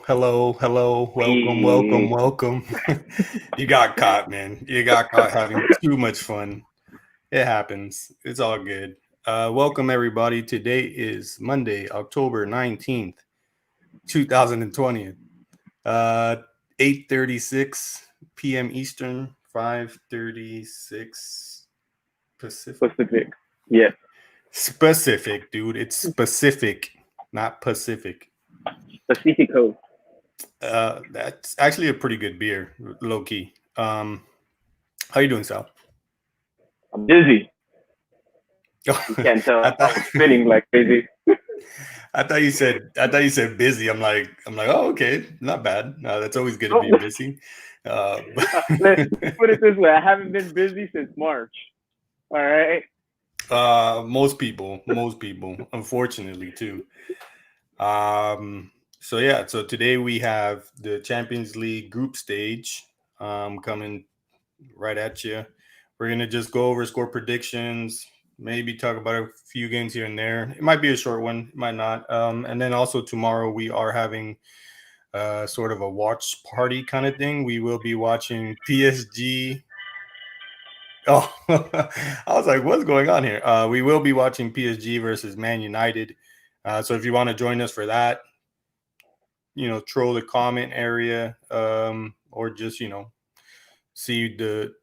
hello. Hey, Welcome. You got caught, man. You got caught having too much fun. It happens. It's all good. Welcome, everybody. Today is Monday, October 19th, 2020. Uh, 8:36 p.m. Eastern, 5:36 Pacific. Pacific. Yes, Specific, dude. It's specific, not Pacific. Pacifico. That's actually a pretty good beer, low key. How you doing, Sal? I'm busy. You can't tell I I thought was spinning like crazy. I thought you said busy. I'm like, oh, okay, not bad. That's always good to Oh, be busy. let's put it this way. I haven't been busy since March. All right. most people, unfortunately, too. So yeah, so today we have the Champions League group stage coming right at you. We're gonna just go over score predictions, maybe talk about a few games here and there. It might be a short one, it might not. And then also tomorrow we are having sort of a watch party kind of thing. We will be watching PSG. Oh, I was like, what's going on here? We will be watching PSG versus Man United. So if you want to join us for that, troll the comment area, or just see the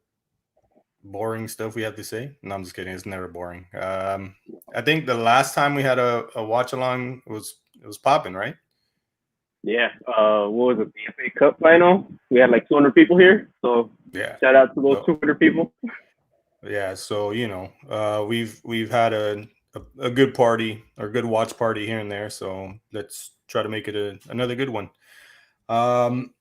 boring stuff we have to say. No, I'm just kidding. It's never boring. I think the last time we had a watch along it was popping, right? Yeah. What was it? The FA Cup final. We had like 200 people here. So Yeah. shout out to those So 200 people. yeah. So we've had a good party or good watch party here and there. So let's try to make it another good one. Um.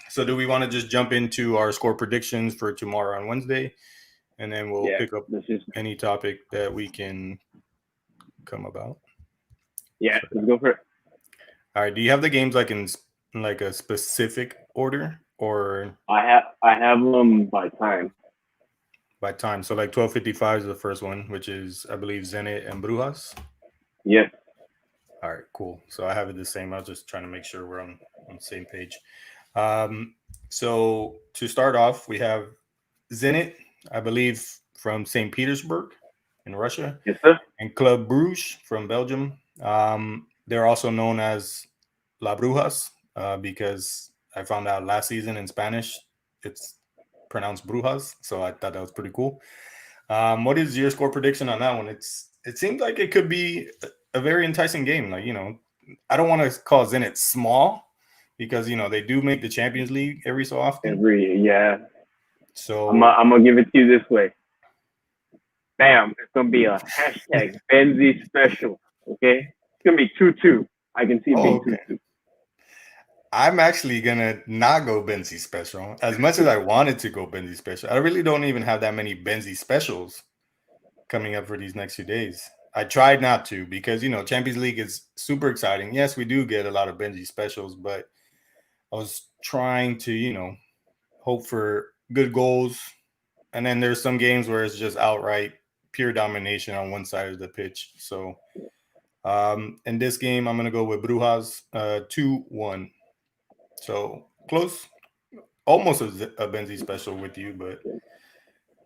So do we want to just jump into our score predictions for tomorrow on Wednesday, and then we'll Yeah. pick up This is any topic that we can come about? yeah. So Let's go for it. all right. Do you have the games like in like a specific order or I have them by time. by time? So like 12:55 is the first one, which is I believe Zenit and Brujas. Yes. All right, cool. So I have it the same. I was just trying to make sure we're on the same page. Um, so to start off, we have Zenit, I believe, from St. Petersburg in Russia, Yes, sir. and Club Bruges from Belgium. They're also known as La Brujas because I found out last season in Spanish it's pronounced Brujas, so I thought that was pretty cool. What is your score prediction on that one? It seems like it could be a very enticing game. Like I don't want to call Zenit small because they do make the Champions League every so often. Yeah. So I'm gonna give it to you this way. Bam, it's gonna be a hashtag Benzie special. Okay, it's gonna be 2-2. I can see it oh, being okay. 2-2. I'm actually gonna not go Benzie special. As much as I wanted to go Benzie special, I really don't even have that many Benzie specials coming up for these next few days. I tried not to because Champions League is super exciting. Yes, we do get a lot of Benzie specials, but I was trying to hope for good goals, and then there's some games where it's just outright pure domination on one side of the pitch. So in this game, I'm gonna go with Brujas 2-1. So close, almost a Benzie special with you, but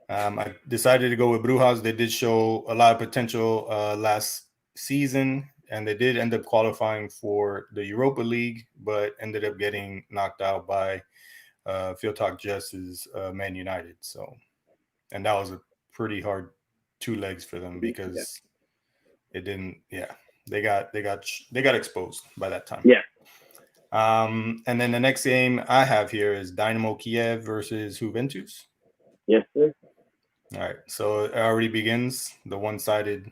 I decided to go with Brujas. They did show a lot of potential last season, and they did end up qualifying for the Europa League, but ended up getting knocked out by FieldTalk Jess's Man United. So, and that was a pretty hard two legs for them Yeah. because it didn't. Yeah, they got exposed by that time. Yeah. And then the next game I have here is Dynamo Kiev versus Juventus. Yes, sir. All right, so it already begins the one-sided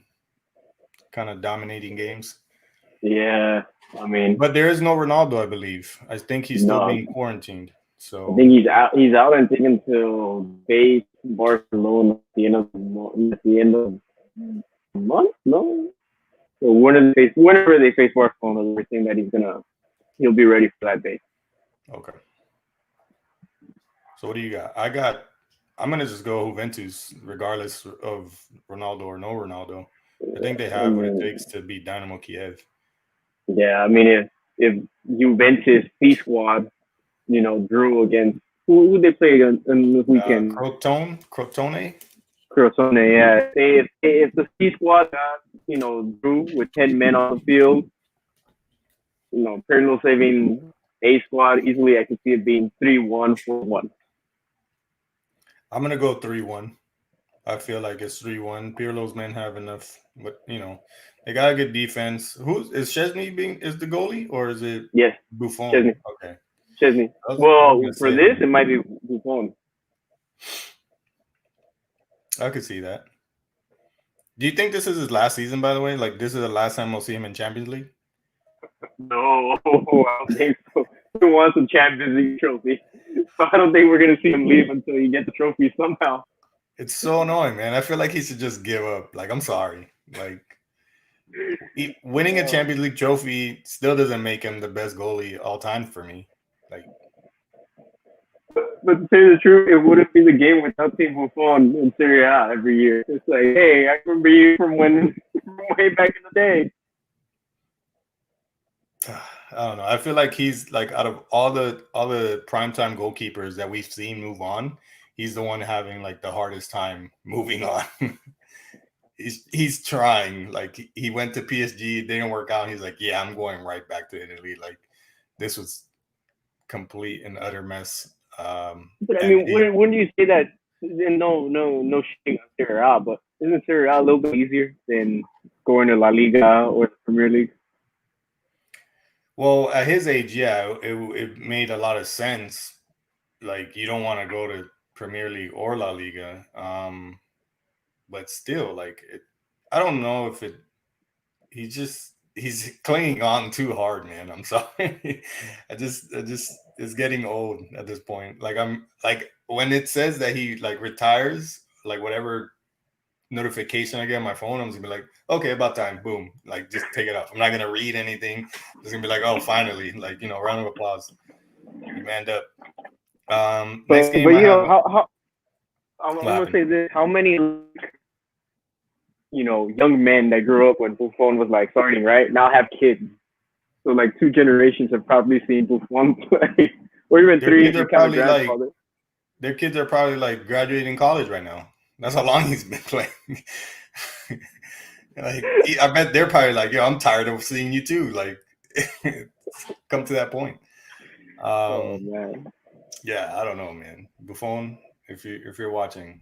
kind of dominating games. Yeah. I mean, But there is no Ronaldo, I believe. I think he's still no. being quarantined. I So think he's out. He's out and taken to face Barcelona at the end of the month. At the end of the month, no. So whenever they face Barcelona, we're saying that he'll be ready for that day. okay. So what do you got? I'm gonna just go Juventus regardless of Ronaldo or no Ronaldo. I think they I have what it mean, takes to beat Dynamo Kiev. yeah. I mean, if Juventus C squad, drew against who they play against in this weekend? Crotone. Crotone, yeah. If the C squad drew with 10 men on the field, Pirlo saving A squad easily, I could see it being 3-1, 4-1. I'm gonna go 3-1. I feel like it's 3-1. Pirlo's men have enough, but they got a good defense. Who is Chesney is the goalie or is it Yes, Buffon? Chesney. Okay. Chesney. I was Well, gonna for say, this, it might be Buffon. I could see that. Do you think this is his last season, by the way? Like, this is the last time we'll see him in Champions League? No, I don't think so. He wants a Champions League trophy. So I don't think we're going to see him leave until he gets the trophy somehow. It's so annoying, man. I feel like he should just give up. Like, I'm sorry. Like, winning a Champions League trophy still doesn't make him the best goalie all time for me. Like, but to say the truth, it wouldn't be the game without Team Buffon in Serie A every year. It's like, hey, I remember you from way back in the day. I don't know. I feel like he's like, out of all the primetime goalkeepers that we've seen move on, he's the one having like the hardest time moving on. he's trying. Like, he went to PSG, it didn't work out. He's like, yeah, I'm going right back to Italy. Like, this was complete and utter mess. But I mean, wouldn't you say that? No shitting on Serie A, but isn't Serie A a little bit easier than going to La Liga or the Premier League? Well, at his age, yeah, it made a lot of sense. Like, you don't want to go to Premier League or La Liga, but still, like, I don't know if it. He's clinging on too hard, man. I'm sorry. I just it's getting old at this point. Like, I'm like, when it says that he like retires, like whatever notification I get on my phone, I'm just gonna be like, okay, about time, boom, like just take it off. I'm not gonna read anything. It's gonna be like, oh, finally, like, round of applause. You manned up. Next game, but how I'm gonna say this: how many young men that grew up when Buffon was like starting, right, now have kids. So like 2 generations have probably seen Buffon play, or even 3 if you count grandfather. Their kids are probably like graduating college right now. That's how long he's been playing. Like, I bet they're probably like, yo, I'm tired of seeing you too. Like, come to that point. Oh man. Yeah, I don't know, man. Buffon, if you're watching,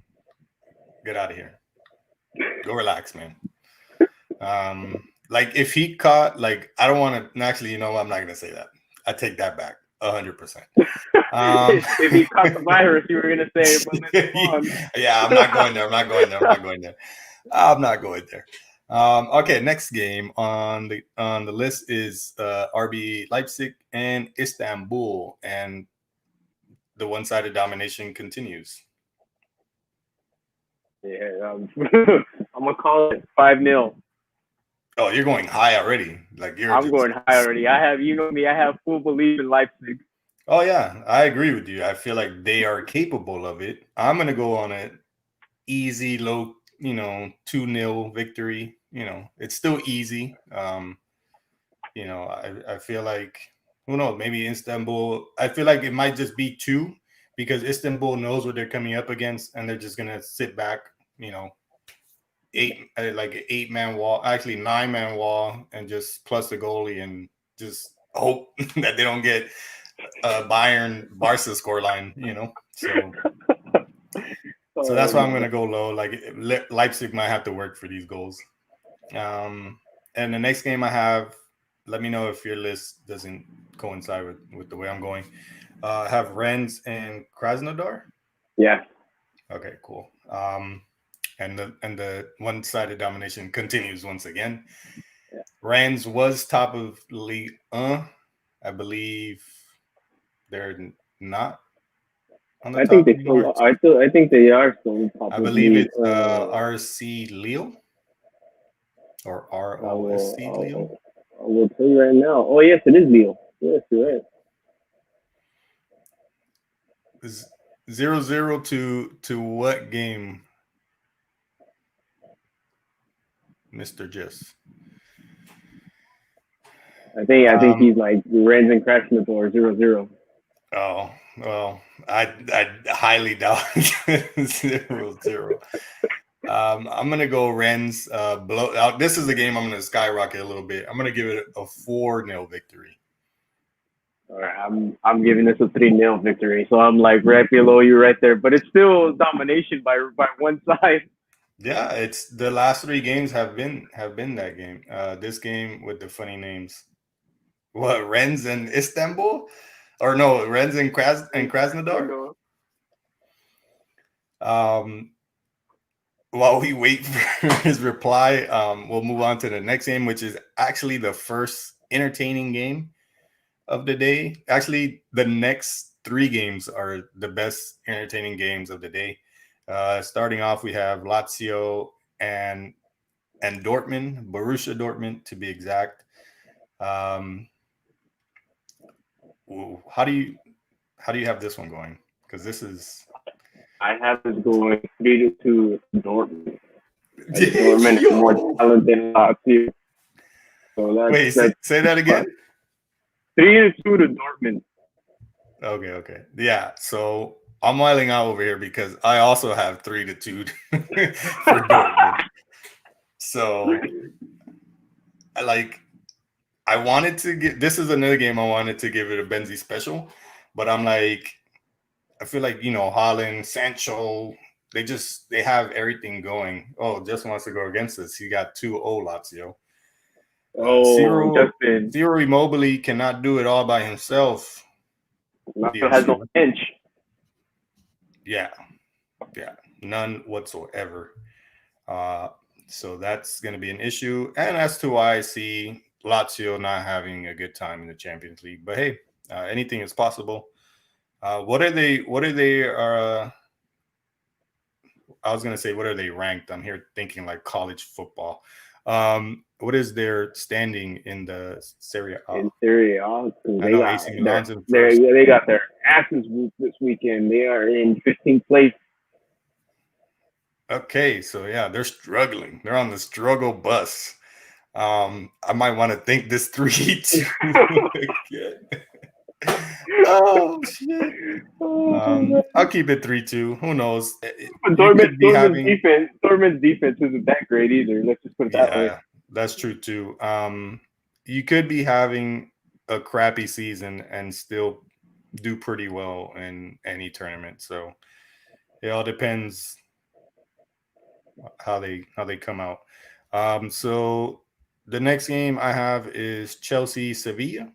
get out of here. Go relax, man. Like, if he caught, like, I don't want to. Actually, I'm not gonna say that. I take that back 100%. If he caught the virus, you were gonna say, yeah, I'm not going there. I'm not going there. Okay, next game on the list is RB Leipzig and Istanbul, and the one-sided domination continues. Yeah, I'm gonna call it 5-0. Oh, you're going high already. Like, I'm going high already. I have, me, I have full belief in Leipzig. Oh yeah, I agree with you. I feel like they are capable of it. I'm gonna go on an easy, low, 2-0 victory. It's still easy. I feel like, who knows, maybe Istanbul. I feel like it might just be 2 because Istanbul knows what they're coming up against, and they're just gonna sit back. 8-man wall, actually 9-man wall, and just plus the goalie and just hope that they don't get Bayern Barca scoreline. So that's why I'm gonna go low. Like, Leipzig might have to work for these goals. And the next game I have, let me know if your list doesn't coincide with the way I'm going. I have Rennes and Krasnodar. Yeah. Okay, cool. And the one-sided domination continues once again. Yeah. Rennes was top of Ligue 1. I believe they're not on the I top think anymore. I think they are still top. I believe it's RC Lille or ROSC Lille. I will tell you right now. Oh yes, it is Lille. Yes, you're right. 0-0 to what game, Mr. Jess? I think he's like Renz and Krasnodar 0-0. Oh well, I highly doubt 0-0. I'm gonna go Rennes blow. This is a game I'm gonna skyrocket a little bit. I'm gonna give it a 4-0 victory. All right, I'm giving this a 3-0 victory. So I'm like right below you right there, but it's still domination by one side. Yeah, it's the last 3 games have been that game. This game with the funny names. What, Rennes and Istanbul? Or no, Rennes and Krasnodar? While we wait for his reply, we'll move on to the next game, which is actually the first entertaining game of the day. Actually, the next 3 games are the best entertaining games of the day. Starting off, we have Lazio and Dortmund, Borussia Dortmund to be exact. How do you have this one going? Because this is. I have this going 3-2 Dortmund. Dortmund is more talented than Lazio. So Wait, say that again. 3-2 to Dortmund. Okay. Yeah, so I'm wiling out over here because I also have 3-2 for Dortmund. So, I wanted to get. This is another game I wanted to give it a Benzi special, but I'm like, I feel like Haaland, Sancho, they have everything going. Oh, just wants to go against us. He got 2-0 Lazio. Ciro Immobile cannot do it all by himself. Lazio has no bench. Yeah, none whatsoever. So that's going to be an issue, and as to why I see Lazio not having a good time in the Champions League. But hey, anything is possible. What are they? I was going to say, what are they ranked? I'm here thinking like college football. What is their standing in the Serie A? In Serie A, they got their asses whooped this weekend. They are in 15th place. Okay, so yeah, they're struggling. They're on the struggle bus. I might want to think this 3-2 again. Oh shit! I'll keep it 3-2. Who knows? Dortmund's defense isn't that great either. Let's just put it that way. Yeah, that's true too. You could be having a crappy season and still do pretty well in any tournament. So it all depends how they come out. So the next game I have is Chelsea Sevilla.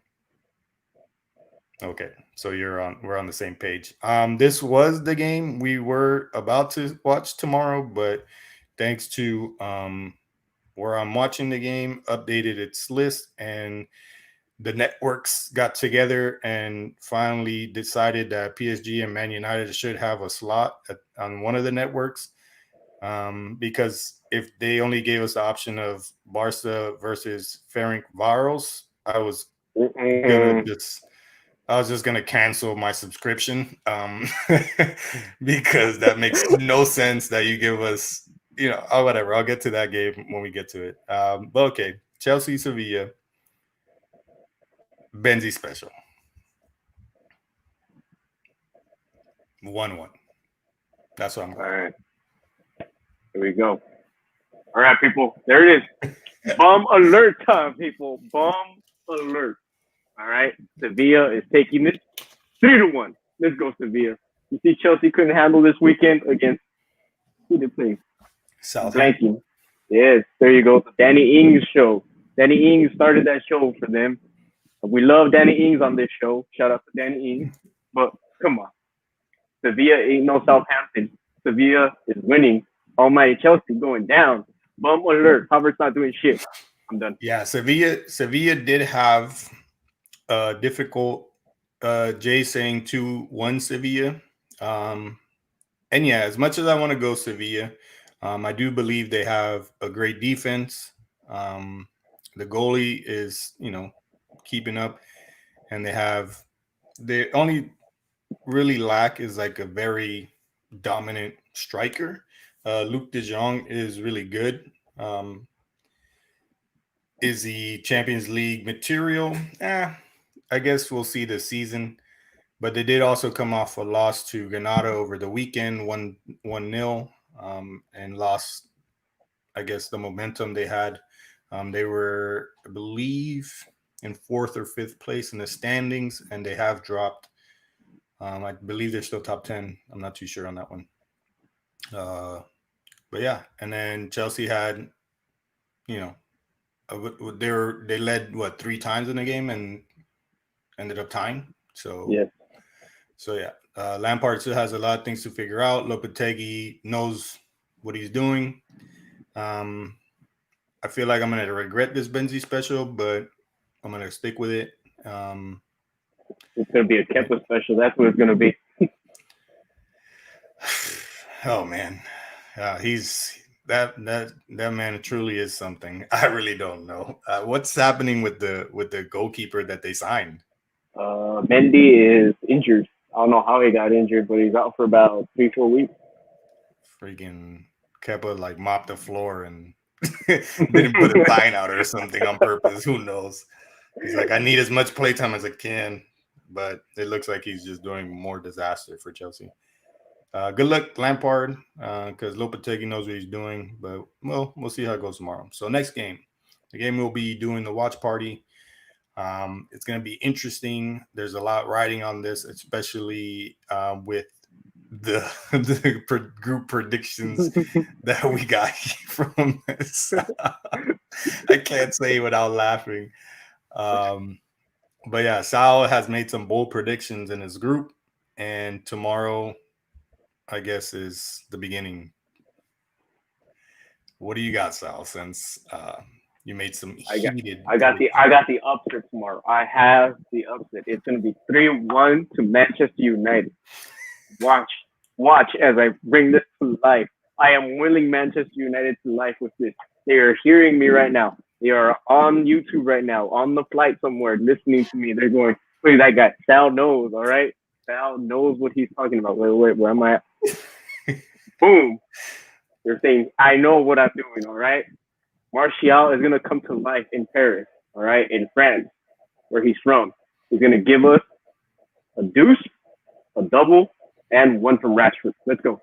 Okay, so we're on the same page. This was the game we were about to watch tomorrow, but thanks to where I'm watching the game, updated its list, and the networks got together and finally decided that PSG and Man United should have a slot on one of the networks. Because if they only gave us the option of Barca versus Ferencváros, I was just gonna cancel my subscription because that makes no sense that you give us, whatever. I'll get to that game when we get to it. But okay, Chelsea Sevilla, Benzi special, 1-1. That's what I'm going. All right, here we go. All right, people, there it is. Bum alert time, people. Bum alert. All right, Sevilla is taking this 3-1. Let's go, Sevilla. You see, Chelsea couldn't handle this weekend against who they play? Southampton. Yes, there you go. The Danny Ings show. Danny Ings started that show for them. We love Danny Ings on this show. Shout out to Danny Ings. But come on, Sevilla ain't no Southampton. Sevilla is winning. Almighty Chelsea going down. Bum alert. Havertz not doing shit. I'm done. Yeah, Sevilla did have difficult. Jay saying 2-1 Sevilla. And yeah, as much as I want to go Sevilla, I do believe they have a great defense. The goalie is, keeping up, and they only really lack is like a very dominant striker. Luc de Jong is really good. Is the Champions League material? I guess we'll see this season. But they did also come off a loss to Granada over the weekend, 1-0, and lost, I guess, the momentum they had. They were, I believe, in fourth or fifth place in the standings, and they have dropped. I believe they're still top 10. I'm not too sure on that one. But yeah, and then Chelsea had, you know, they led what 3 times in the game and ended up tying. So Yes. So yeah, Lampard still has a lot of things to figure out. Lopetegui knows what he's doing. I feel like I'm gonna regret this Benzi special, but I'm gonna stick with it. It's gonna be a Kepa special. That's what it's gonna be. Oh man, he's that man truly is something. I really don't know what's happening with the goalkeeper that they signed. Mendy is injured. I don't know how he got injured, but he's out for about 3-4 weeks. Freaking Kepa like mopped the floor and didn't put a sign out or something on purpose. Who knows? He's like, I need as much playtime as I can, but it looks like he's just doing more disaster for Chelsea. Good luck, Lampard, because Lopetegui knows what he's doing. But we'll see how it goes tomorrow. So next game, the game we'll be doing the watch party. It's going to be interesting. There's a lot riding on this, especially with the group predictions that we got from this. I can't say without laughing. But yeah, Sal has made some bold predictions in his group, and tomorrow, I guess, is the beginning. What do you got, Sal? Since you made some heated. I got the upset tomorrow. I have the upset. It's gonna be 3-1 to Manchester United. Watch as I bring this to life. I am willing Manchester United to life with this. They are hearing me right now. They are on YouTube right now, on the flight somewhere, listening to me. They're going, look at that guy. Sal knows, all right? Sal knows what he's talking about. Wait, where am I at? Boom. They're saying, I know what I'm doing, all right? Martial is going to come to life in Paris, all right? In France, where he's from. He's going to give us a deuce, a double, and one from Rashford. Let's go.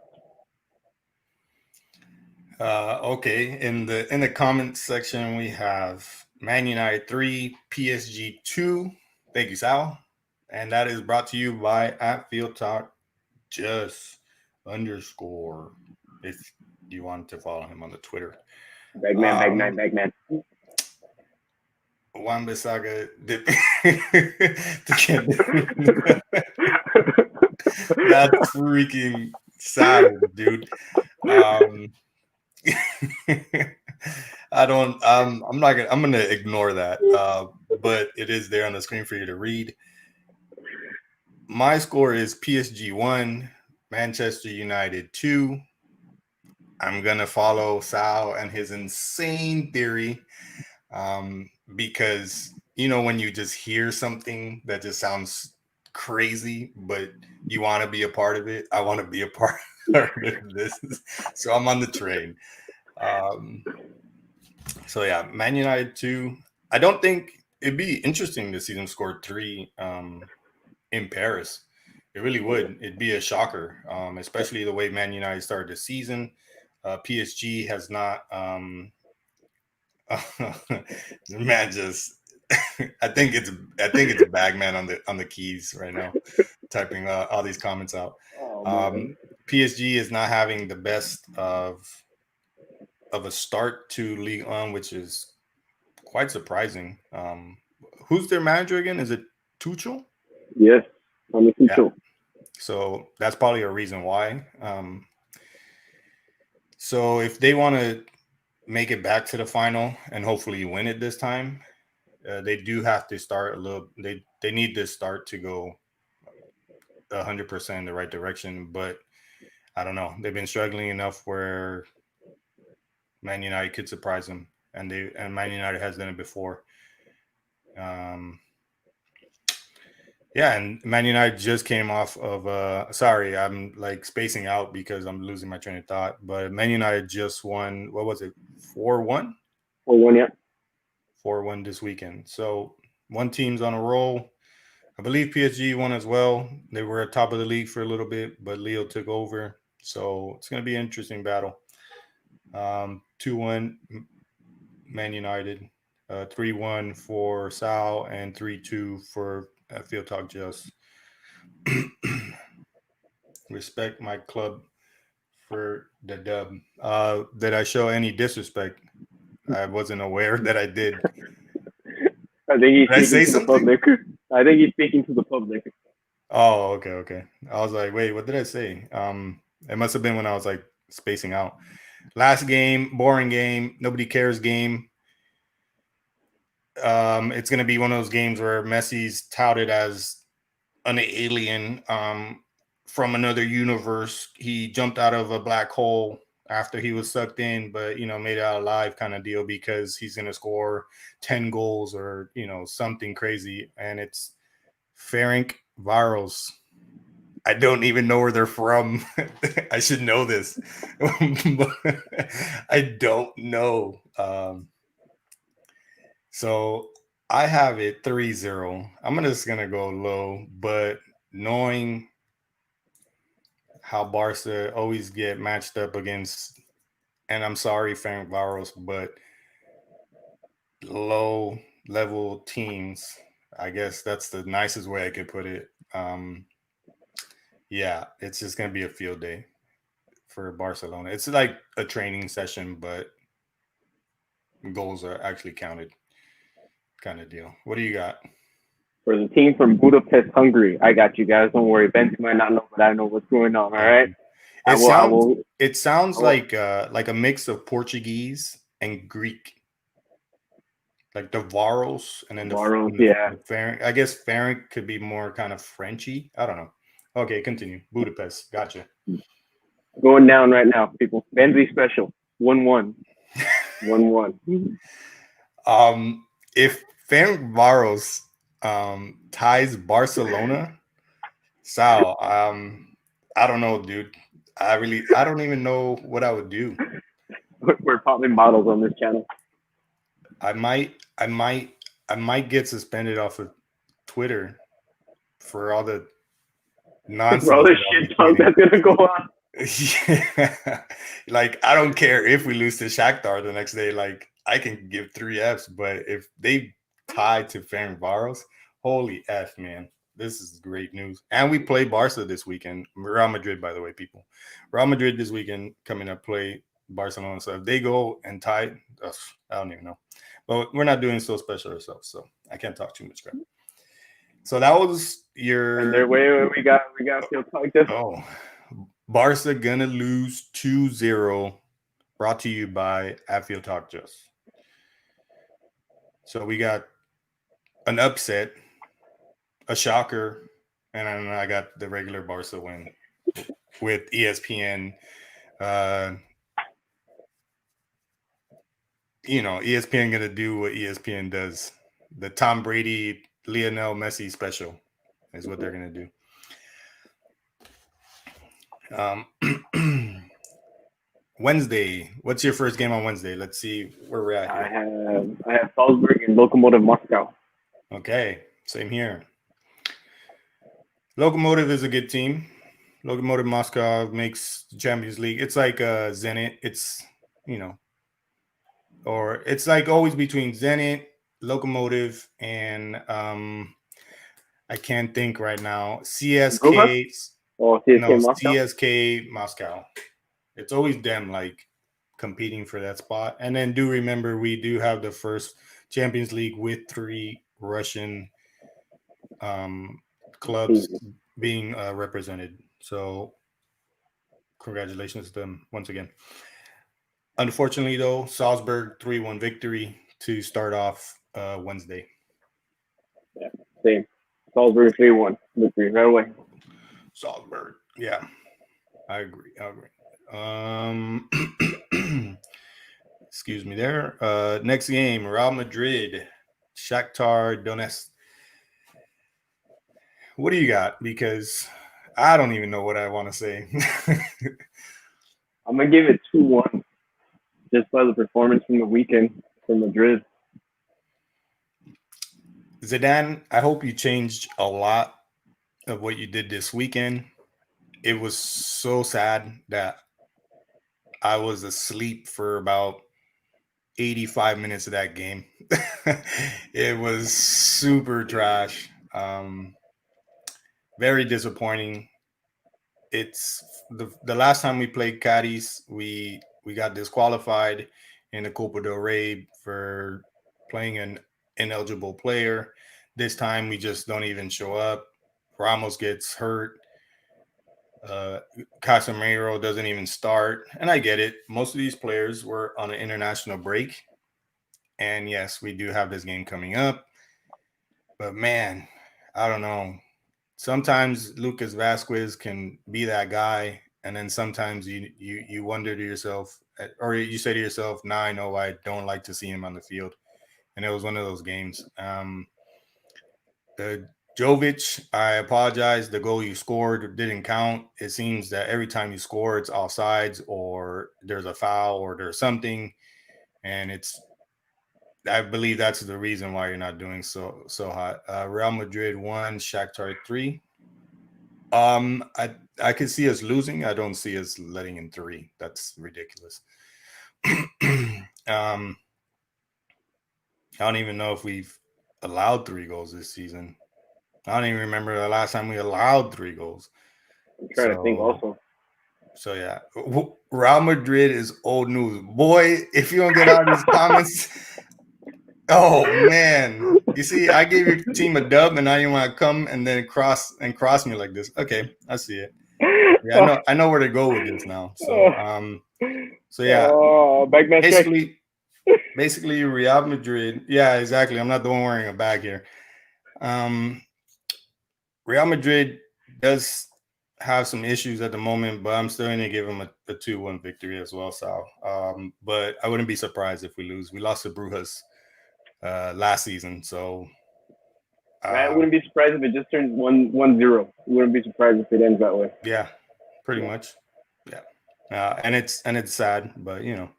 Okay. In the comments section, we have Man United 3, PSG 2. Thank you, Sal. And that is brought to you by at FieldTalk just _ if you want to follow him on the Twitter. Bagman. Juan Besaga did that's freaking savage, dude. I'm gonna ignore that. But it is there on the screen for you to read. My score is PSG 1, Manchester United 2. I'm gonna follow Sal and his insane theory. Because when you just hear something that just sounds crazy, but you want to be a part of it. I want to be a part of this, so I'm on the train. So yeah, Man United 2. I don't think it'd be interesting to see them score 3 in Paris. It really would. It'd be a shocker, especially the way Man United started the season. PSG has not. Man, just I think it's a Bagman on the keys right now, typing all these comments out. PSG is not having the best of a start to Ligue 1, which is quite surprising. Who's their manager again? Is it Tuchel? Yes, I'm Tuchel. Yeah. So that's probably a reason why. So if they want to make it back to the final and hopefully win it this time, they do have to start a little. They need this start to go 100% in the right direction, but I don't know. They've been struggling enough where Man United could surprise them, and Man United has done it before. Yeah, and Man United just came off of sorry, I'm like spacing out because I'm losing my train of thought. But Man United just won. What was it? 4-1. 4-1, yeah. 4-1 this weekend. So one team's on a roll. I believe PSG won as well. They were at top of the league for a little bit, but Leo took over. So it's going to be an interesting battle. 2-1 Man United, 3-1 for Sal, and 3-2 for FieldTalk Just. Respect my club for the dub. Did I show any disrespect? I wasn't aware that I did. I think he's Did I say speaking to the something? public. I think he's speaking to the public. Oh, okay. I was like, wait, what did I say? It must have been when I was like spacing out. Last game, boring game, nobody cares game. It's gonna be one of those games where Messi's touted as an alien from another universe. He jumped out of a black hole after he was sucked in, but made it out alive kind of deal because he's gonna score 10 goals or something crazy. And it's Ferenc Varos. I don't even know where they're from. I should know this. But I don't know. So I have it 3-0. I'm just going to go low, but knowing how Barca always get matched up against, and I'm sorry, Ferenc Varos, but low level teams, I guess that's the nicest way I could put it. Yeah, it's just going to be a field day for Barcelona. It's like a training session, but goals are actually counted kind of deal. What do you got? For the team from Budapest, Hungary, I got you guys. Don't worry. Ben might not know, but I know what's going on. All right. It sounds like a mix of Portuguese and Greek. Like the Varos and then the Ferenc. I guess Ferenc could be more kind of Frenchy. I don't know. Okay, continue. Budapest. Gotcha. Going down right now, people. Benzi special. 1-1. 1-1. If Ferenc Varos ties Barcelona, Sal, I don't know, dude. I don't even know what I would do. We're popping bottles on this channel. I might get suspended off of Twitter for all the nonsense. For all the shit talk that's gonna go on. Yeah. Like, I don't care if we lose to Shakhtar the next day. Like, I can give 3 Fs, but if they tie to Ferenc Varos, holy F, man. This is great news. And we play Barca this weekend. Real Madrid, by the way, people. Real Madrid this weekend coming up play Barcelona. So if they go and tie, I don't even know. But we're not doing so special ourselves, so I can't talk too much crap. So that was your. And there, wait, we got field talk this. Oh, Barca gonna lose 2-0. Brought to you by FieldTalk Just. So we got an upset, a shocker, and then I got the regular Barca win with ESPN. ESPN gonna do what ESPN does. The Tom Brady, Lionel Messi special is what they're gonna do. Wednesday. What's your first game on Wednesday? Let's see where we're at here. I have Salzburg and Lokomotiv Moscow. Okay, same here. Lokomotiv is a good team. Lokomotiv Moscow makes the Champions League. It's like Zenit. It's or it's like always between Zenit, Lokomotiv, and I can't think right now. CSK. CSK Moscow. It's always them like competing for that spot. And then do remember we do have the first Champions League with 3 Russian clubs being represented. So congratulations to them once again. Unfortunately, though, Salzburg 3-1 victory to start off Wednesday. Yeah, same. Salzburg 3-1 victory right away. Salzburg, yeah, I agree. Excuse me there. Next game, Real Madrid, Shakhtar Donetsk. What do you got? Because I don't even know what I want to say. I'm going to give it 2-1 just by the performance from the weekend for Madrid. Zidane, I hope you changed a lot of what you did this weekend. It was so sad that I was asleep for about 85 minutes of that game. It was super trash. Very disappointing. It's the last time we played Cadiz, we got disqualified in the Copa del Rey for playing an ineligible player. This time we just don't even show up. Ramos gets hurt. Uh, Casemiro doesn't even start, and I get it. Most of these players were on an international break, and yes, we do have this game coming up. But man, I don't know. Sometimes Lucas Vasquez can be that guy, and then sometimes you wonder to yourself, or you say to yourself, "Now I know why I don't like to see him on the field." And it was one of those games. Jovic, I apologize. The goal you scored didn't count. It seems that every time you score, it's offsides or there's a foul or there's something, and it's. I believe that's the reason why you're not doing so hot. Real Madrid 1, Shakhtar 3. I can see us losing. I don't see us letting in 3. That's ridiculous. I don't even know if we've allowed 3 goals this season. I don't even remember the last time we allowed 3 goals. I'm trying to think also. So yeah, Real Madrid is old news, boy. If you don't get out of these comments, oh man, you see, I gave your team a dub, and now you want to come and then cross me like this. Okay, I see it. Yeah, I know where to go with this now. So yeah, basically Real Madrid. Yeah, exactly. I'm not the one wearing a bag here. Real Madrid does have some issues at the moment, but I'm still going to give them a 2-1 victory as well, Sal. But I wouldn't be surprised if we lose. We lost to Brugge last season, so I wouldn't be surprised if it just turns 1-0. Wouldn't be surprised if it ends that way. Yeah, pretty much. Yeah, and it's sad, but you know,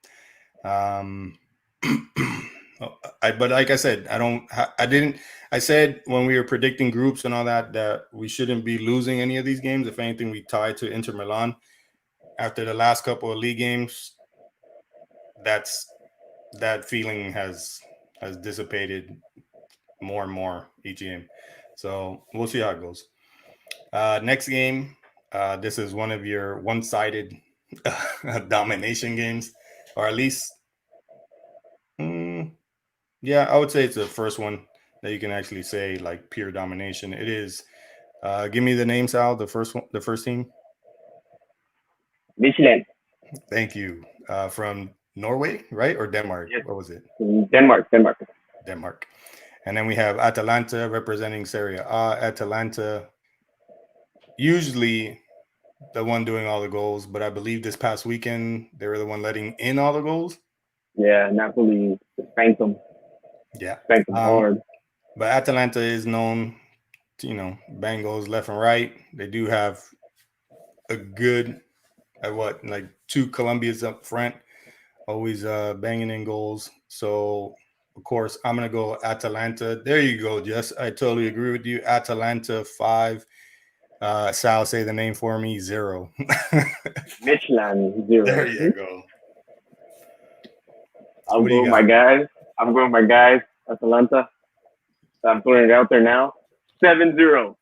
but like I said, I said when we were predicting groups and all that we shouldn't be losing any of these games. If anything, we tied to Inter Milan after the last couple of league games. That feeling has dissipated more and more each game. So we'll see how it goes. Next game, this is one of your one-sided domination games, or at least, yeah, I would say it's the first one that you can actually say like pure domination. It is. Give me the name, Sal. The first team. Midtjylland. Thank you. From Norway, right, or Denmark? Yes. What was it? Denmark. And then we have Atalanta representing Serie A. Atalanta, usually the one doing all the goals, but I believe this past weekend they were the one letting in all the goals. Yeah, Napoli spanked them. Yeah, spanked them hard. But Atalanta is known to, bang goals left and right. They do have a good, like 2 Colombians up front, always banging in goals. So of course I'm gonna go Atalanta. There you go, Jess. I totally agree with you. Atalanta 5. Sal, say the name for me. 0. Midtjylland 0. There you go. I'm going with my guys. Atalanta. I'm throwing it out there now. 7-0.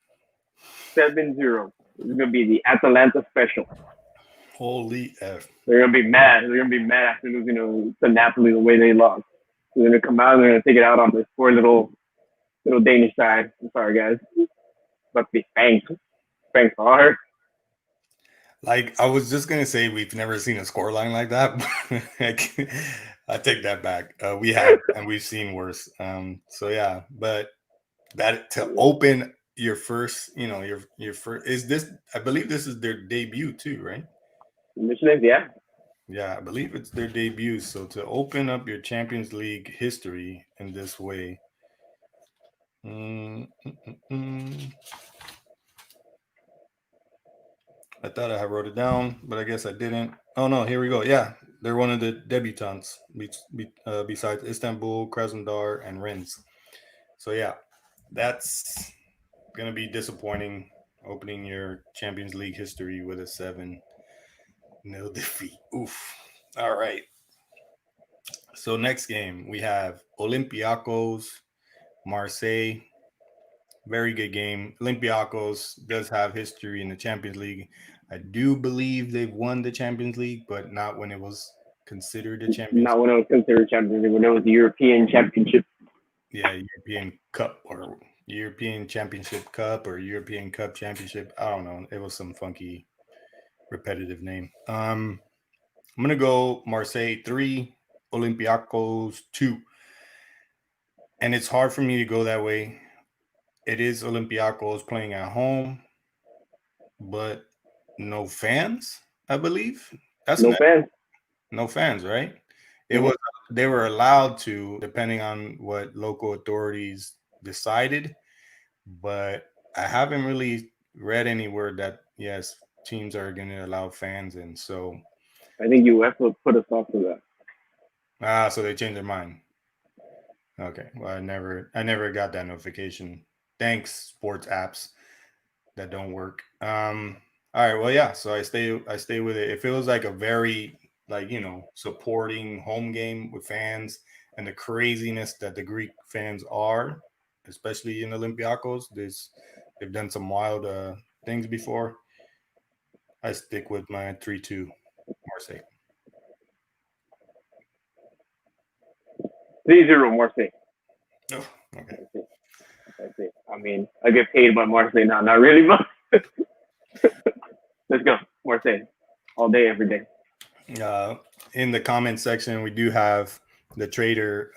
7-0. This is gonna be the Atalanta special. Holy F. They're gonna be mad. They're gonna be mad after losing to Napoli the way they lost. They're gonna come out and they're gonna take it out on this poor little Danish side. I'm sorry, guys. But be spanked. Spanked hard. Like, I was just gonna say we've never seen a scoreline like that. I take that back. We have, and we've seen worse. So yeah, but that to open your first, your first is this. I believe this is their debut too, right? Midtjylland, yeah. Yeah, I believe it's their debut. So to open up your Champions League history in this way. I thought I wrote it down, but I guess I didn't. Oh no, here we go. Yeah, they're one of the debutants besides Istanbul, Krasnodar, and Rennes. So yeah, That's gonna be disappointing. Opening your Champions League history with a 7-0 defeat. Oof. All right. So next game we have Olympiacos, Marseille. Very good game. Olympiacos does have history in the Champions League. I do believe they've won the Champions League, but not when it was considered a Champions Not when it was considered Champions League, when it was the European Championship. Yeah, European Cup or European Championship Cup or European Cup Championship. I don't know. It was some funky repetitive name. I'm gonna go Marseille 3, Olympiacos 2. And it's hard for me to go that way. It is Olympiacos playing at home, but no fans, I believe. That's No fans. no fans, right? It Mhm. was they were allowed to, depending on what local authorities decided, but I haven't really read anywhere that yes, teams are going to allow fans in. So I think UEFA put us off to that. so they changed their mind. Okay, well I never got that notification. Thanks, sports apps that don't work. All right, well yeah, so I stay with it. If it was like a very like supporting home game with fans and the craziness that the Greek fans are, especially in Olympiacos, they've done some wild things before. I stick with my 3-2 Marseille. 3-0 Marseille. Oh, okay. That's it. I mean, I get paid by Marseille now. Not really, but let's go. Marseille. All day, every day. In the comment section, we do have the trader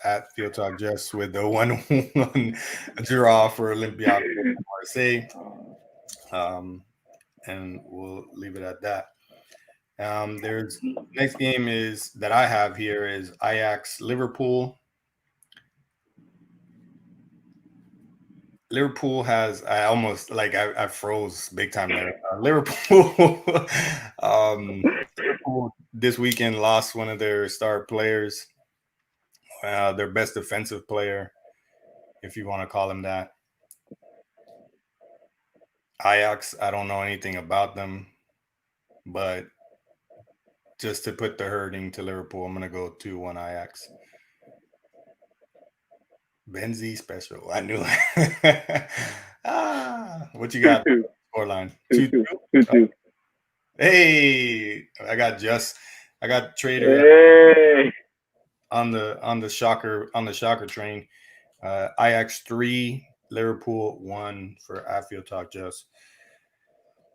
at Field Talk just with the 1-1 draw for Olympiacos Marseille. And we'll leave it at that. There's next game is that I have here is Ajax Liverpool. Liverpool has I froze big time there. Liverpool Liverpool this weekend lost one of their star players, their best defensive player, if you want to call him that. Ajax, I don't know anything about them, but just to put the hurting to Liverpool, I'm gonna go 2-1 Ajax. Benzie special. I knew it. What you got? 2-2. Scoreline 2-2. 2-2. 2-2. Hey, I got Trader Hey. on the shocker train. Ajax 3, Liverpool 1 for Field Talk Just.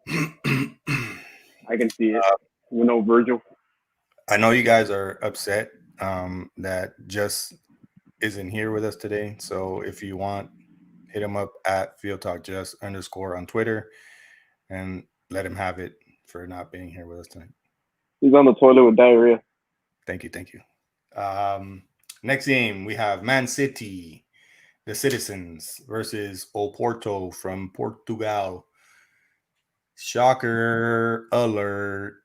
I can see it. With no Virgil. I know you guys are upset that Just isn't here with us today. So if you want, hit him up at Field Talk Just _ on Twitter and let him have it for not being here with us tonight. He's on the toilet with diarrhea. Thank you. Next game, we have Man City, the Citizens, versus Oporto from Portugal. Shocker alert.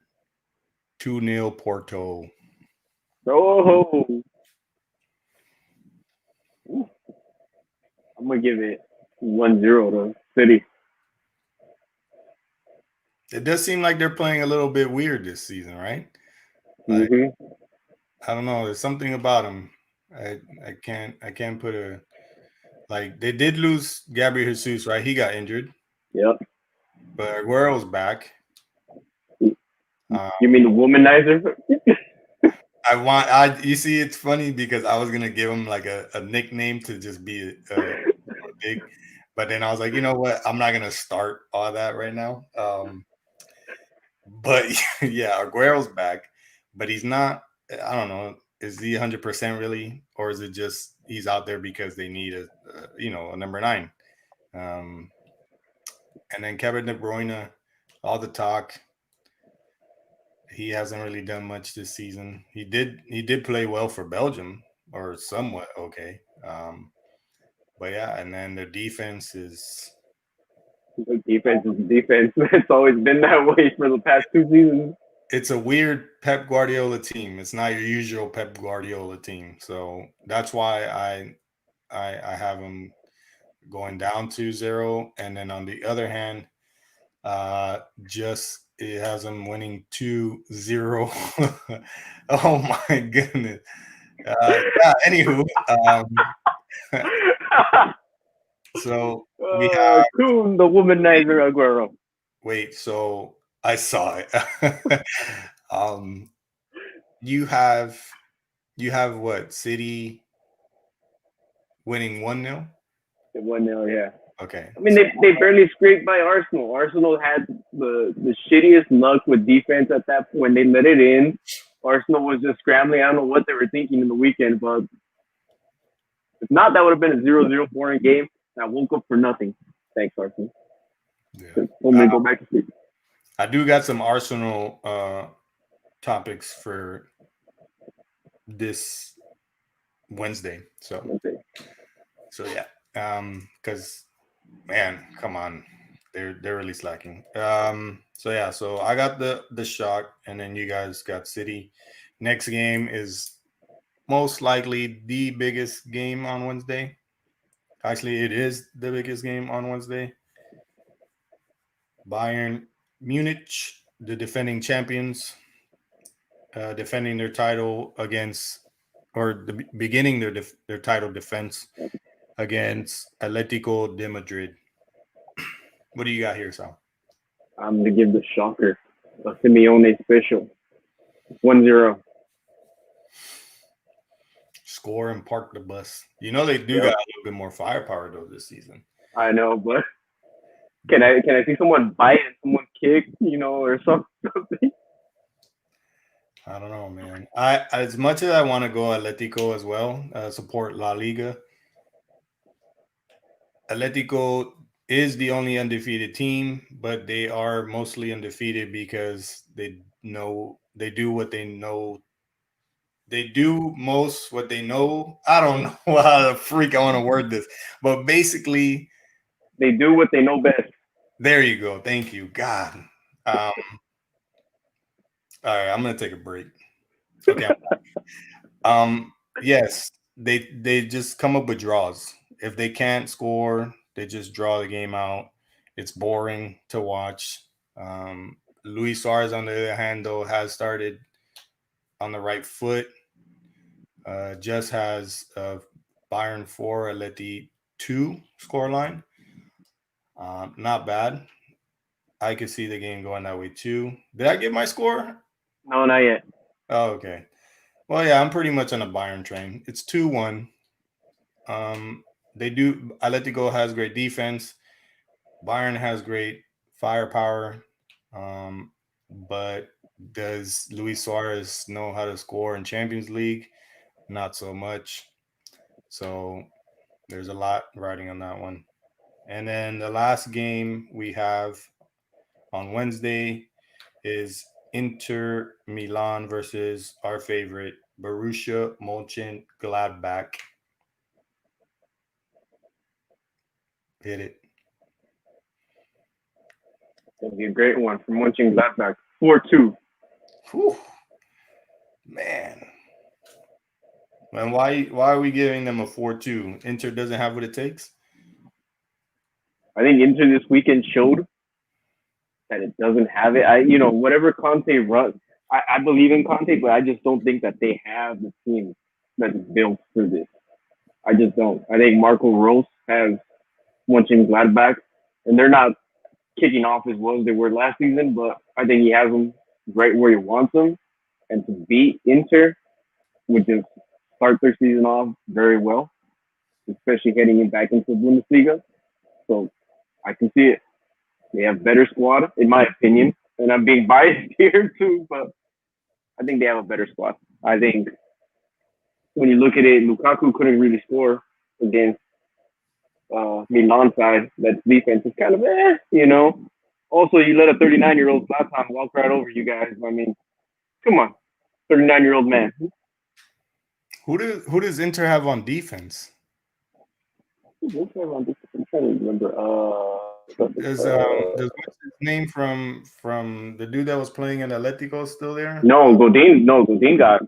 2-0 Porto. Oh. I'm going to give it 1-0 to City. It does seem like they're playing a little bit weird this season, right? Like, I don't know. There's something about them. I can't put a like. They did lose Gabriel Jesus, right? He got injured. Yep. But Aguero's back. You mean the womanizer? You see, it's funny because I was gonna give him like a nickname to just be big, but then I was like, you know what? I'm not gonna start all that right now. But yeah, Aguero's back, but he's not. I don't know. Is he 100% really, or is it just he's out there because they need a number 9? And then Kevin De Bruyne, all the talk. He hasn't really done much this season. He did play well for Belgium, or somewhat okay. But yeah, and then the defense is Defense is defense. It's always been that way for the past 2 seasons. it's a weird Pep Guardiola team. It's not your usual Pep Guardiola team. So that's why I have him going down 2-0, and then on the other hand, just it has them winning 2-0. Oh my goodness. Yeah. Anywho, so we have. Coon, the womanizer Aguero. Wait, so I saw it. um, you have what? City winning 1-0. 1-0, yeah. Okay. I mean, they barely scraped by Arsenal. Arsenal had the shittiest luck with defense at that point. When they let it in, Arsenal was just scrambling. I don't know what they were thinking in the weekend, but if not, that would have been a 0-0 boring game. I woke up for nothing. Thanks, Arsenal. Yeah. Told me to go back to sleep. I do got some Arsenal topics for this Wednesday. So yeah. Because man, come on, they're really slacking. So yeah, so I got the shock, and then you guys got City. Next game is most likely the biggest game on Wednesday. Actually, it is the biggest game on Wednesday. Bayern Munich, the defending champions, defending their title against, or beginning their title defense against Atletico de Madrid. What do you got here, Sal? I'm going to give the shocker. A Simeone special. 1-0. Score and park the bus. You know they do got a little bit more firepower though this season. I know, but can I see someone bite and someone kick, or something? I don't know, man. I as much as I want to go Atletico as well, support La Liga. Atletico is the only undefeated team, but they are mostly undefeated because they do what they know. They do most what they know. I don't know how the freak I want to word this, but basically, they do what they know best. There you go. Thank you, God. All right, I'm gonna take a break. Okay. Yes, they just come up with draws. If they can't score, they just draw the game out. It's boring to watch. Luis Suarez, on the other hand, though, has started on the right foot. Just has Bayern 4, Atleti 2 scoreline. Not bad. I could see the game going that way too. Did I get my score? No, not yet. Oh, okay. Well, yeah, I'm pretty much on a Bayern train. It's 2-1. Atletico has great defense. Bayern has great firepower. But does Luis Suarez know how to score in Champions League? Not so much. So there's a lot riding on that one. And then the last game we have on Wednesday is Inter Milan versus our favorite Borussia Mönchengladbach. Hit it. That'll be a great one from Mönchengladbach. 4-2. Whew. Man. And why are we giving them a 4-2? Inter doesn't have what it takes? I think Inter this weekend showed that it doesn't have it. Whatever Conte runs, I believe in Conte, but I just don't think that they have the team that's built for this. I just don't. I think Marco Rose has Mönchengladbach, and they're not kicking off as well as they were last season, but I think he has them right where he wants them. And to beat Inter would just start their season off very well, especially heading back into the Bundesliga. So I can see it. They have better squad, in my opinion. And I'm being biased here too, but I think they have a better squad. I think when you look at it, Lukaku couldn't really score against Milan side. That defense is kind of Also, you let a 39-year-old Zlatan walk right over you guys. I mean, come on, 39-year-old man. Who does Inter have on defense? I'm trying to remember. Does what's his name from the dude that was playing in Atletico still there? No, Godin got.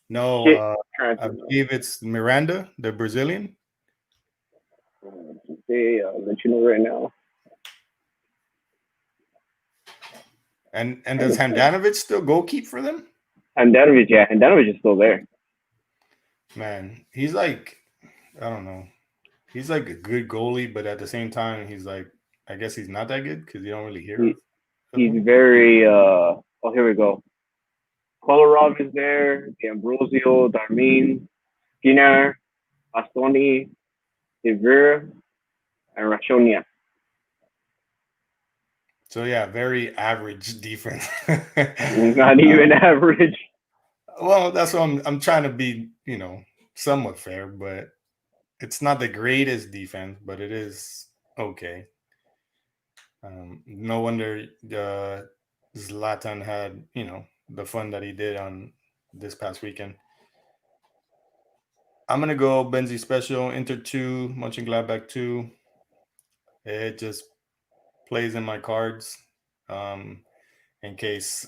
No, I believe it's Miranda, the Brazilian. say. I'll let you know right now. And does Handanovic still goalkeep for them? Handanovic, yeah, Handanovic is still there. Man, he's like, I don't know. He's like a good goalie, but at the same time, he's like, I guess he's not that good because you don't really hear He, of he's him. very. Oh, here we go. Kolarov is there. D'Ambrosio, Darmin, Skinner, Bastoni, Devere, and Rashonia. So yeah, very average defense. Not even average. Well, that's what I'm trying to be, somewhat fair, but it's not the greatest defense, but it is okay. No wonder Zlatan had, the fun that he did on this past weekend. I'm gonna go Benzi special, Inter 2, Mönchengladbach 2. It just plays in my cards. In case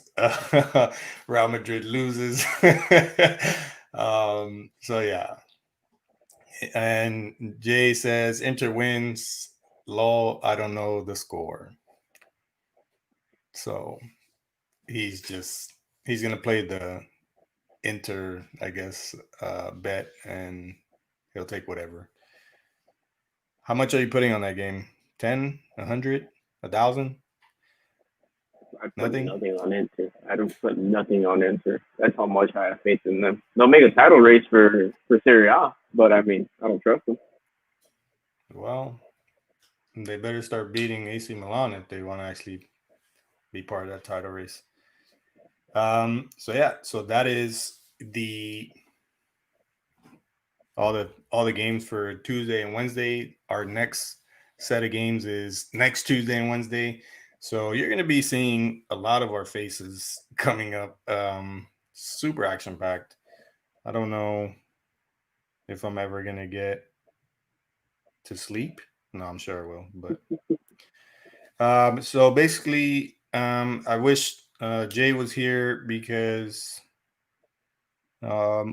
Real Madrid loses. So yeah. And Jay says Inter wins. Lol, I don't know the score. So he's gonna play the Inter, I guess, bet, and he'll take whatever. How much are you putting on that game? 10, 100, 1,000? I put Nothing. nothing on Inter. I don't put nothing on Inter. That's how much I have faith in them. They'll make a title race for Serie A, but I mean, I don't trust them. Well, they better start beating AC Milan if they want to actually be part of that title race. So that is all the games for Tuesday and Wednesday. Our next set of games is next Tuesday and Wednesday. So you're going to be seeing a lot of our faces coming up. Super action packed. I don't know if I'm ever going to get to sleep. No, I'm sure I will. But so basically, I wish Jay was here because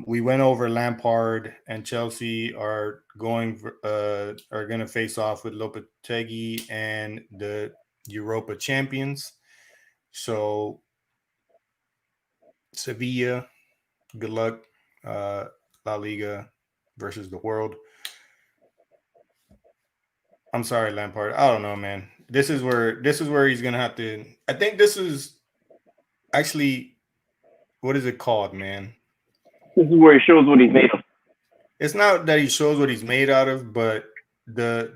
we went over Lampard and Chelsea are going to face off with Lopetegui and the Europa Champions. So Sevilla, good luck. La Liga versus the world. I'm sorry, Lampard. I don't know, man. This is where he's gonna have to. I think this is actually, what is it called, man? This is where he shows what he's made of. It's not that he shows what he's made out of, but the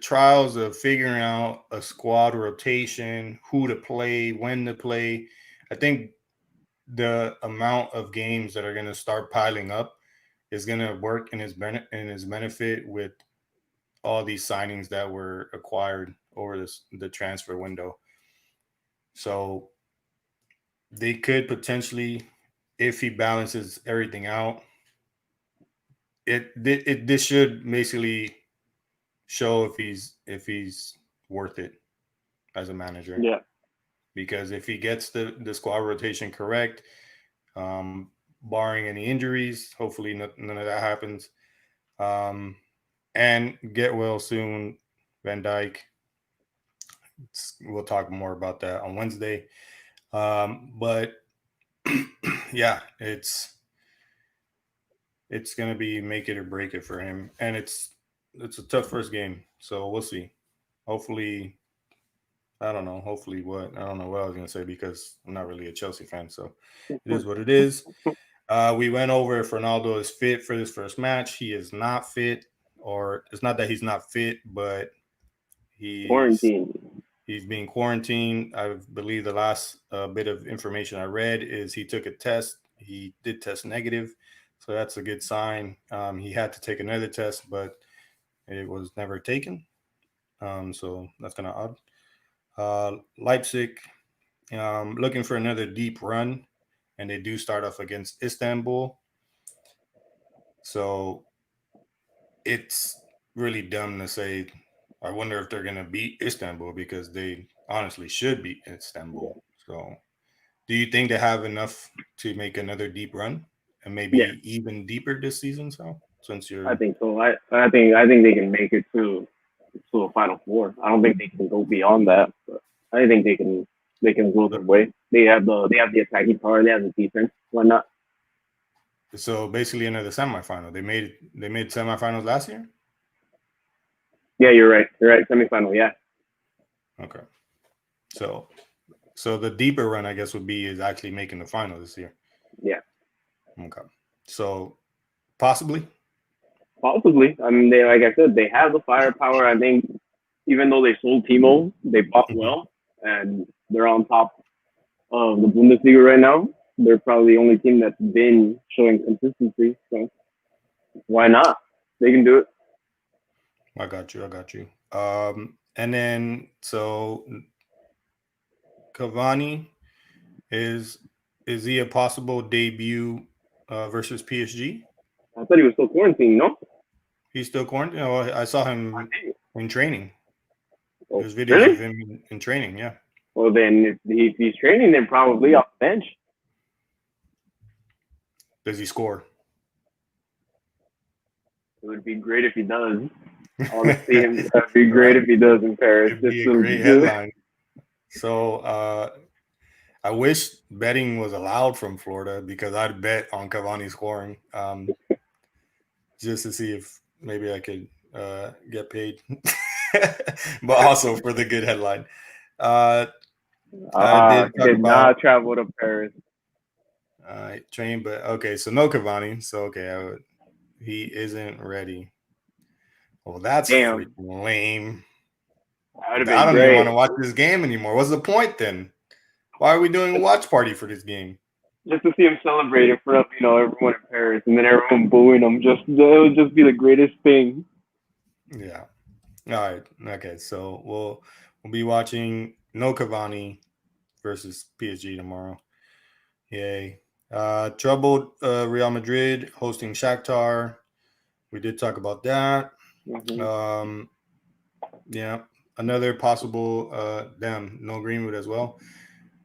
trials of figuring out a squad rotation, who to play, when to play. I think the amount of games that are going to start piling up is going to work in his benefit with all these signings that were acquired over the transfer window. So they could potentially, if he balances everything out, this should basically show if he's worth it as a manager. Yeah. Because if he gets the squad rotation correct, barring any injuries, hopefully none of that happens, and get well soon, Van Dijk. We'll talk more about that on Wednesday. But yeah, it's going to be make it or break it for him, and it's a tough first game, so we'll see. Hopefully, I don't know. Hopefully, what? I don't know what I was going to say because I'm not really a Chelsea fan, so it is what it is. We went over if Ronaldo is fit for this first match. He is not fit, or it's not that he's not fit, but he's being quarantined. I believe the last bit of information I read is he took a test. He did test negative, so that's a good sign. He had to take another test, but it was never taken. So that's kind of odd. Leipzig, looking for another deep run, and they do start off against Istanbul. So it's really dumb to say, I wonder if they're going to beat Istanbul because they honestly should beat Istanbul. Yeah. So do you think they have enough to make another deep run and maybe even deeper this season? So Since you're, I think so. I think they can make it to a Final Four. I don't think they can go beyond that, but I think they can go their way. They have the attacking power. They have the defense. Why not? so basically into the semifinal. They made semifinals last year. Yeah, you're right. You're right. Semifinal. Yeah. Okay. So the deeper run, I guess, would be is actually making the final this year. Yeah. Okay. So possibly. Possibly. I mean, they like I said, they have the firepower. I think even though they sold Timo, they bought well, and they're on top of the Bundesliga right now. They're probably the only team that's been showing consistency. So why not? They can do it. I got you. And then so Cavani is he a possible debut versus PSG? I thought he was still quarantined. No. He's still quarantined. Oh, I saw him in training. Oh, There's videos really? of him in training. Yeah. Well, then if he's training, then probably off the bench. Does he score? It would be great if he does. I want to see him. It'd be great if he does in Paris. It'd be a great headline. So I wish betting was allowed from Florida because I'd bet on Cavani scoring just to see if maybe I could get paid, but also for the good headline. I did not travel to Paris. Train, but okay, so no Cavani. So okay, he isn't ready. Well, that's freaking lame. I don't even want to watch this game anymore. What's the point then? Why are we doing a watch party for this game? Just to see him celebrate in front of everyone in Paris, and then everyone booing him. It would just be the greatest thing. Yeah. All right. Okay. So we'll be watching no Cavani versus PSG tomorrow. Yay. Troubled Real Madrid hosting Shakhtar. We did talk about that. Mm-hmm. Yeah. Another possible no Greenwood as well.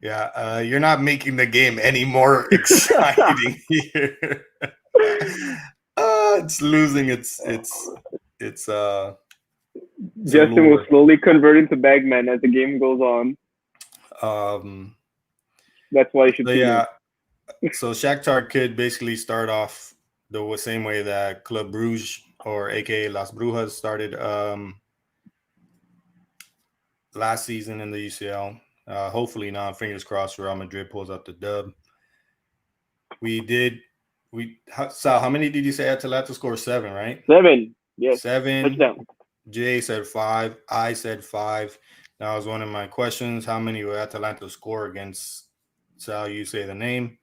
Yeah, you're not making the game any more exciting here. It's losing its Justin will slowly convert into Bagman as the game goes on. That's why you should tune in. So Shakhtar could basically start off the same way that Club Brugge or aka Las Brujas started last season in the UCL. Hopefully not. Fingers crossed Real Madrid pulls out the dub. Sal, how many did you say Atalanta scored? 7, right? 7. Yes. 7. Touchdown. Jay said 5. I said 5. That was one of my questions. How many will Atalanta score against? Sal, you say the name.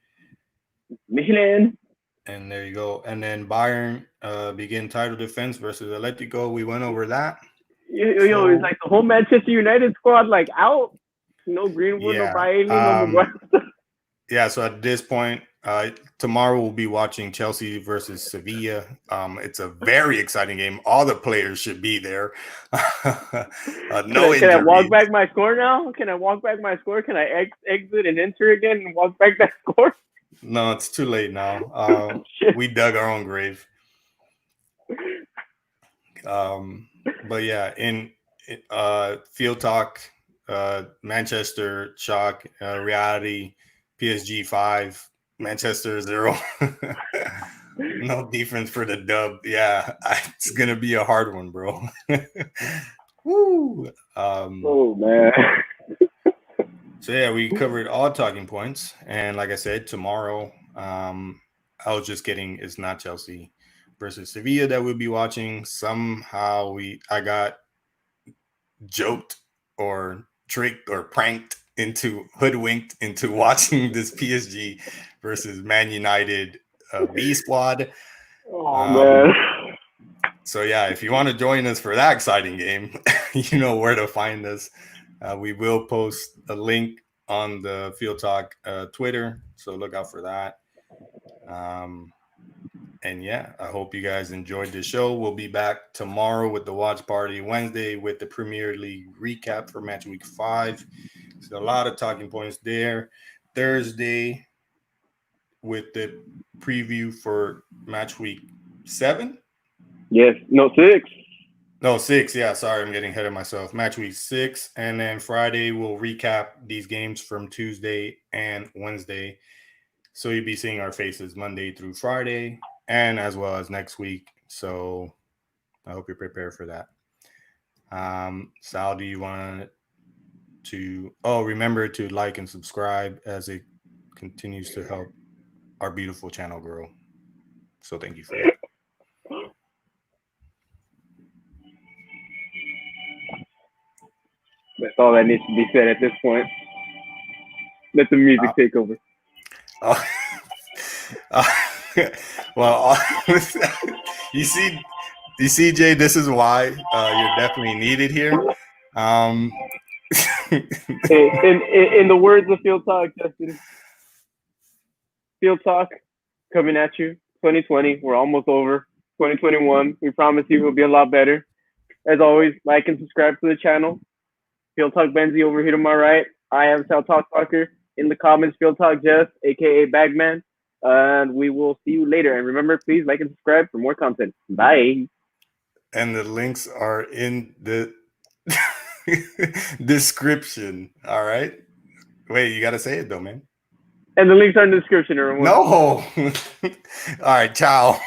Midtjylland. And there you go. And then Bayern begin title defense versus Atletico. We went over that. It's like the whole Manchester United squad out. No Greenwood, no Bailey, no Maguire. Yeah, so at this point, tomorrow we'll be watching Chelsea versus Sevilla. It's a very exciting game. All the players should be there. Can I walk back my score now? Can I walk back my score? Can I exit and enter again and walk back that score? No, it's too late now. We dug our own grave. But yeah, in Field Talk, Manchester shock, reality, PSG 5, Manchester 0. No defense for the dub. Yeah, it's gonna be a hard one, bro. Woo. Oh man. So yeah, we covered all talking points, and like I said, tomorrow, I was just kidding. It's not Chelsea versus Sevilla that we'll be watching. Somehow I got joked or tricked or hoodwinked into watching this PSG versus Man United B squad. Oh man. So yeah, if you want to join us for that exciting game, you know where to find us. We will post a link on the Field Talk Twitter, so look out for that. And yeah, I hope you guys enjoyed the show. We'll be back tomorrow with the watch party, Wednesday with the Premier League recap for match week 5. So a lot of talking points there. Thursday with the preview for match week 7. Yes. No, 6. No, 6. Yeah, sorry, I'm getting ahead of myself. Match week 6, and then Friday we'll recap these games from Tuesday and Wednesday. So you'll be seeing our faces Monday through Friday, and as well as next week. So I hope you're prepared for that. Sal, do you want to? Oh, remember to like and subscribe as it continues to help our beautiful channel grow. So thank you for that. That's all that needs to be said at this point. Let the music take over. Uh, well, you see, Jay, this is why you're definitely needed here. In the words of Field Talk, Justin, Field Talk coming at you. 2020, we're almost over. 2021, we promise you will be a lot better. As always, like and subscribe to the channel. Field Talk Benzie over here to my right. I am Sal Talk Talker. In the comments, Field Talk Jess, aka Bagman. And we will see you later. And remember, please like and subscribe for more content. Bye. And the links are in the description. All right. Wait, you got to say it though, man. And the links are in the description, everyone. No. All right. Ciao.